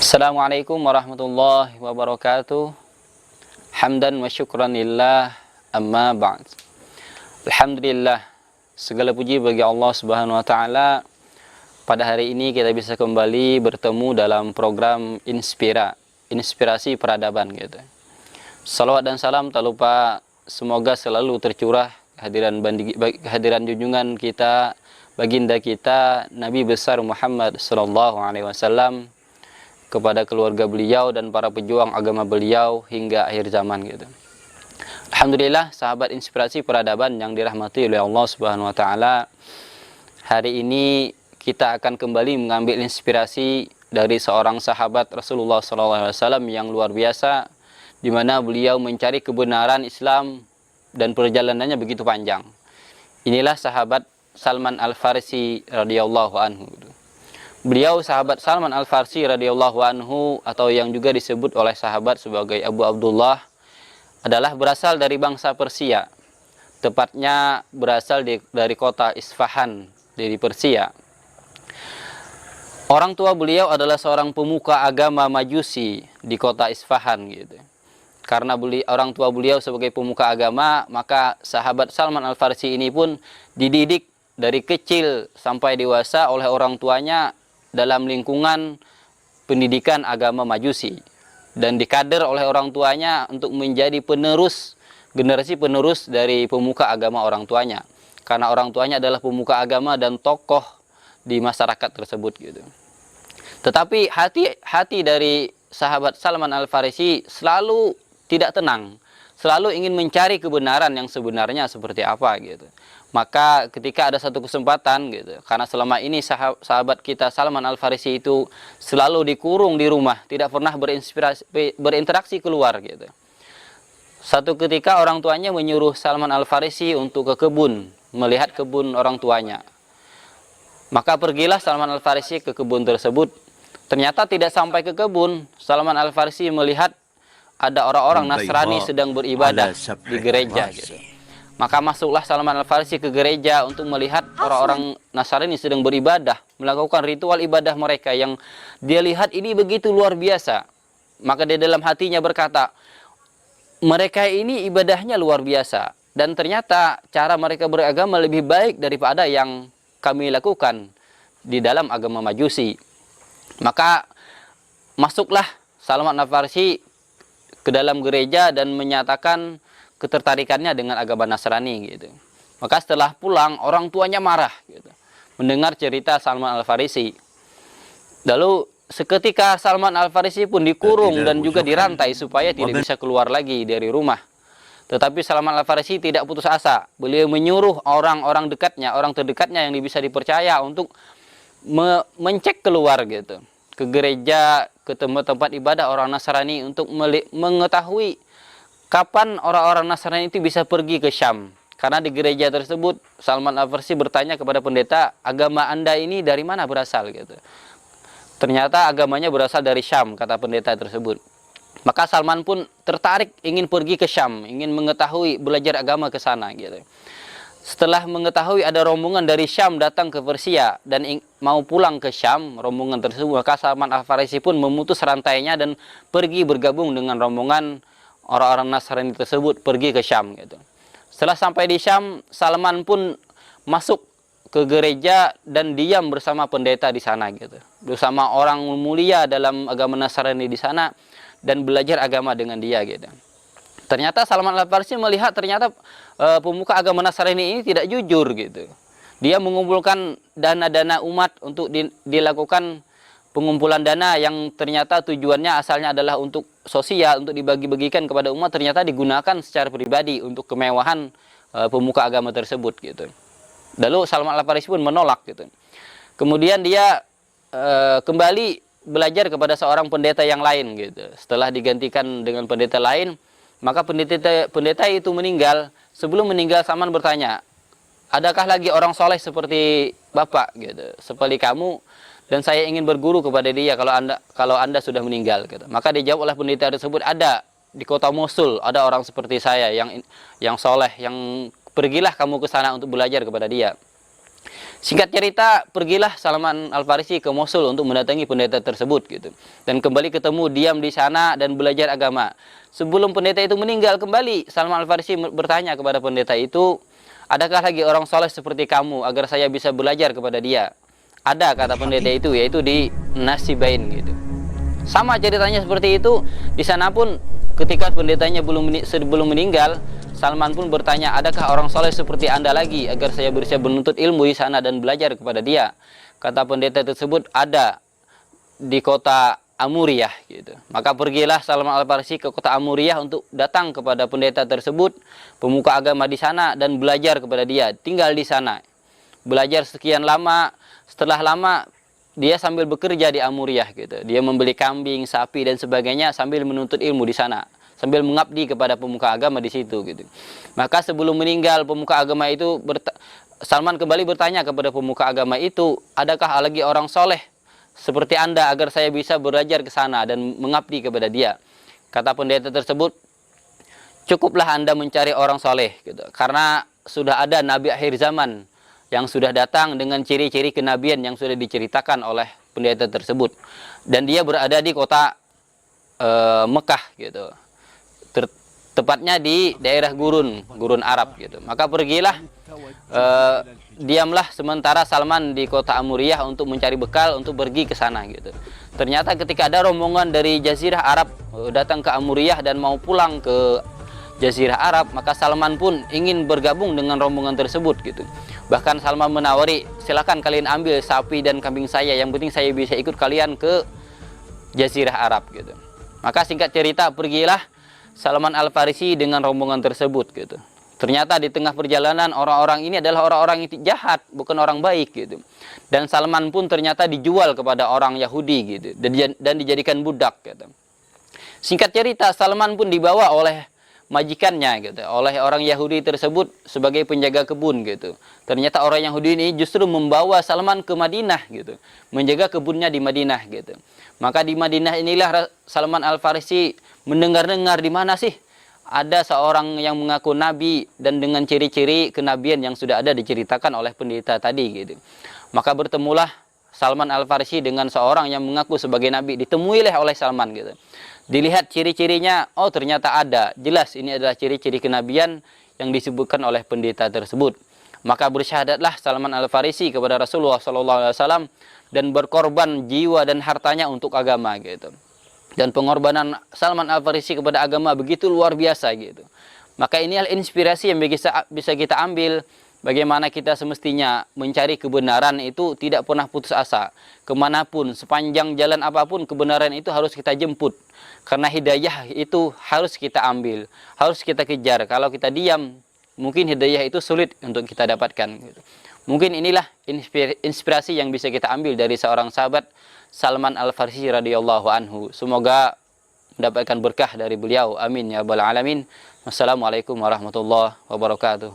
Assalamualaikum warahmatullahi wabarakatuh. Hamdan wa syukran lillah, amma ba'd. Alhamdulillah, segala puji bagi Allah Subhanahu wa taala. Pada hari ini kita bisa kembali bertemu dalam program Inspirasi Peradaban gitu. Salawat dan salam tak lupa semoga selalu tercurah kehadiran junjungan kita, baginda kita Nabi besar Muhammad sallallahu alaihi wasallam, kepada keluarga beliau dan para pejuang agama beliau hingga akhir zaman gitu. Alhamdulillah, sahabat Inspirasi Peradaban yang dirahmati oleh Allah Subhanahu wa taala. Hari ini kita akan kembali mengambil inspirasi dari seorang sahabat Rasulullah SAW yang luar biasa, di mana beliau mencari kebenaran Islam dan perjalanannya begitu panjang. Inilah sahabat Salman Al-Farisi radhiyallahu anhu. Beliau sahabat Salman Al-Farsi radhiyallahu anhu, atau yang juga disebut oleh sahabat sebagai Abu Abdullah, adalah berasal dari bangsa Persia. Tepatnya berasal dari kota Isfahan dari Persia. Orang tua beliau adalah seorang pemuka agama Majusi di kota Isfahan gitu. Karena orang tua beliau sebagai pemuka agama, maka sahabat Salman Al-Farsi ini pun dididik dari kecil sampai dewasa oleh orang tuanya dalam lingkungan pendidikan agama Majusi, dan dikader oleh orang tuanya untuk menjadi generasi penerus dari pemuka agama orang tuanya, karena orang tuanya adalah pemuka agama dan tokoh di masyarakat tersebut gitu. Tetapi hati dari sahabat Salman Al-Farisi selalu tidak tenang, selalu ingin mencari kebenaran yang sebenarnya seperti apa gitu. Maka ketika ada satu kesempatan gitu, karena selama ini sahabat kita Salman Al-Farisi itu selalu dikurung di rumah, tidak pernah berinteraksi keluar gitu. Satu ketika orang tuanya menyuruh Salman Al-Farisi untuk ke kebun, melihat kebun orang tuanya. Maka pergilah Salman Al-Farisi ke kebun tersebut. Ternyata tidak sampai ke kebun, Salman Al-Farisi melihat ada orang-orang Nasrani sedang beribadah di gereja gitu. Maka masuklah Salman Al-Farisi ke gereja untuk melihat orang-orang Nasrani sedang beribadah, melakukan ritual ibadah mereka yang dia lihat ini begitu luar biasa. Maka di dalam hatinya berkata, mereka ini ibadahnya luar biasa, dan ternyata cara mereka beragama lebih baik daripada yang kami lakukan di dalam agama Majusi. Maka masuklah Salman Al-Farisi ke dalam gereja dan menyatakan ketertarikannya dengan agama Nasrani gitu. Maka setelah pulang, orang tuanya marah gitu, mendengar cerita Salman Al-Farisi. Lalu seketika Salman Al-Farisi pun dikurung dan juga dirantai supaya tidak bisa keluar lagi dari rumah. Tetapi Salman Al-Farisi tidak putus asa. Beliau menyuruh orang-orang dekatnya, orang terdekatnya yang bisa dipercaya untuk mencek keluar gitu, ke gereja, ke tempat-tempat ibadah orang Nasrani untuk mengetahui kapan orang-orang Nasrani itu bisa pergi ke Syam. Karena di gereja tersebut Salman Al-Farsi bertanya kepada pendeta, agama Anda ini dari mana berasal gitu. Ternyata agamanya berasal dari Syam, kata pendeta tersebut. Maka Salman pun tertarik ingin pergi ke Syam, ingin mengetahui, belajar agama ke sana gitu. Setelah mengetahui ada rombongan dari Syam datang ke Persia dan mau pulang ke Syam, rombongan tersebut, maka Salman Al-Farisi pun memutus rantainya dan pergi bergabung dengan rombongan orang-orang Nasrani tersebut, pergi ke Syam gitu. Setelah sampai di Syam, Salman pun masuk ke gereja dan diam bersama pendeta di sana gitu, bersama orang mulia dalam agama Nasrani di sana, dan belajar agama dengan dia gitu. Ternyata Salman Al-Farsi melihat ternyata pemuka agama Nasrani ini tidak jujur gitu. Dia mengumpulkan dana-dana umat untuk dilakukan pengumpulan dana yang ternyata tujuannya asalnya adalah untuk sosial, untuk dibagi-bagikan kepada umat, ternyata digunakan secara pribadi untuk kemewahan pemuka agama tersebut gitu. Lalu Salman Al-Farisi pun menolak gitu. Kemudian dia kembali belajar kepada seorang pendeta yang lain gitu. Setelah digantikan dengan pendeta lain, maka pendeta itu meninggal. Sebelum meninggal, Salman bertanya, adakah lagi orang soleh seperti Bapak gitu, seperti kamu, dan saya ingin berguru kepada dia kalau anda sudah meninggal gitu. Maka dijawab oleh pendeta tersebut, ada di kota Mosul ada orang seperti saya yang soleh, yang pergilah kamu ke sana untuk belajar kepada dia. Singkat cerita, pergilah Salman Al-Farisi ke Mosul untuk mendatangi pendeta tersebut gitu. Dan kembali ketemu, diam di sana dan belajar agama. Sebelum pendeta itu meninggal kembali, Salman Al-Farisi bertanya kepada pendeta itu, adakah lagi orang soleh seperti kamu agar saya bisa belajar kepada dia? Ada, kata pendeta itu, yaitu di Nasibain gitu. Sama ceritanya seperti itu. Di sana pun ketika pendetanya sebelum meninggal, Salman pun bertanya, adakah orang soleh seperti Anda lagi agar saya bisa menuntut ilmu di sana dan belajar kepada dia? Kata pendeta tersebut, ada di kota Amuriyah gitu. Maka pergilah Salman Al-Farisi ke kota Amuriyah untuk datang kepada pendeta tersebut, pemuka agama di sana, dan belajar kepada dia. Tinggal di sana, belajar sekian lama. Setelah lama dia sambil bekerja di Amuriyah gitu. Dia membeli kambing, sapi dan sebagainya sambil menuntut ilmu di sana, sambil mengabdi kepada pemuka agama di situ gitu. Maka sebelum meninggal pemuka agama itu, Salman kembali bertanya kepada pemuka agama itu, adakah lagi orang soleh seperti Anda agar saya bisa belajar ke sana dan mengabdi kepada dia? Kata pendeta tersebut, cukuplah Anda mencari orang soleh gitu, karena sudah ada nabi akhir zaman yang sudah datang dengan ciri-ciri kenabian yang sudah diceritakan oleh pendeta tersebut, dan dia berada di kota Mekah gitu, tepatnya di daerah gurun Arab gitu. Maka pergilah, diamlah sementara Salman di kota Amuriyah untuk mencari bekal untuk pergi ke sana gitu. Ternyata ketika ada rombongan dari Jazirah Arab datang ke Amuriyah dan mau pulang ke Jazirah Arab, maka Salman pun ingin bergabung dengan rombongan tersebut gitu. Bahkan Salman menawari, silakan kalian ambil sapi dan kambing saya, yang penting saya bisa ikut kalian ke Jazirah Arab gitu. Maka singkat cerita, pergilah Salman Al-Farisi dengan rombongan tersebut gitu. Ternyata di tengah perjalanan orang-orang ini adalah orang-orang yang jahat, bukan orang baik gitu. Dan Salman pun ternyata dijual kepada orang Yahudi gitu, dan dijadikan budak gitu. Singkat cerita, Salman pun dibawa oleh majikannya gitu, oleh orang Yahudi tersebut sebagai penjaga kebun gitu. Ternyata orang Yahudi ini justru membawa Salman ke Madinah gitu, menjaga kebunnya di Madinah gitu. Maka di Madinah inilah Salman Al-Farisi mendengar-dengar di mana sih ada seorang yang mengaku nabi dan dengan ciri-ciri kenabian yang sudah ada diceritakan oleh pendeta tadi gitu. Maka bertemulah Salman Al-Farisi dengan seorang yang mengaku sebagai nabi, ditemuilah oleh Salman gitu. Dilihat ciri-cirinya, oh ternyata ada, jelas ini adalah ciri-ciri kenabian yang disebutkan oleh pendeta tersebut. Maka bersyahadatlah Salman Al-Farisi kepada Rasulullah SAW dan berkorban jiwa dan hartanya untuk agama gitu. Dan pengorbanan Salman Al-Farisi kepada agama begitu luar biasa gitu. Maka inilah inspirasi yang bisa kita ambil, bagaimana kita semestinya mencari kebenaran itu tidak pernah putus asa. Kemanapun, sepanjang jalan apapun, kebenaran itu harus kita jemput. Karena hidayah itu harus kita ambil, harus kita kejar. Kalau kita diam, mungkin hidayah itu sulit untuk kita dapatkan gitu. Mungkin inilah inspirasi yang bisa kita ambil dari seorang sahabat Salman Al-Farisi radhiyallahu anhu. Semoga mendapatkan berkah dari beliau. Amin ya rabbal alamin. Wassalamualaikum warahmatullahi wabarakatuh.